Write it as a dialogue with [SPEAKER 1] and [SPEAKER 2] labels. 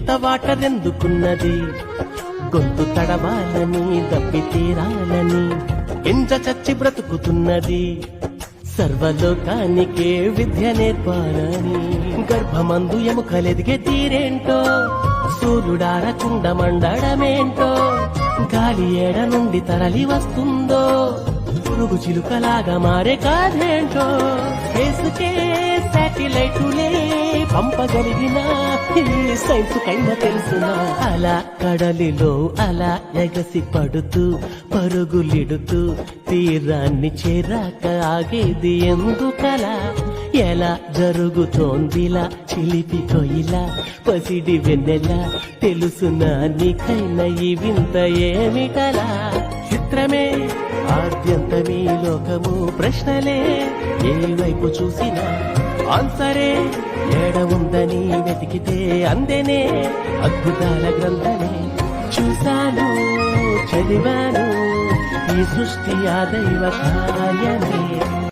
[SPEAKER 1] ఇంత వాటర్ ఎందుకున్నది, గొంతు తడవాలని దప్పి తీరాలని ఎంజ చచ్చి బ్రతుకుతున్నది. సర్వలోకానికే విద్య నేర్పాలని గర్భమందు ఎముకలెదిగే తీరేంటో, సూర్యుడారకుండ మండడమేంటో, గాలి ఏడ నుండి తరలి వస్తుందో, పురుగు చిలుకలాగా మారే కాదేంటో. ఫేసుకే శాటిలైటులే పంపగలిగిన ఈ సైన్స్ కైనా తెలుసునా. అలా కడలిలో అలా ఎగసి పడుతూ పరుగులిడుతూ తీరాన్ని చేరాక ఆగేది ఎందుకలా, ఎలా జరుగుతోందిలా చిలిపి కొయిలా పసిడి వెన్నెలా, తెలుసునా నీకైనా ఈ వింత ఏమిటలా. చిత్రమే ఆద్యంతమీ లోకము, ప్రశ్నలే ఏ వైపు చూసినా ఆన్సరే ఏడ ఉందని వెతికితే అందెనే అద్భుతాల గ్రంథమే. చూశాను చదివాను ఈ సృష్టి ఆ దైవ కార్యమే.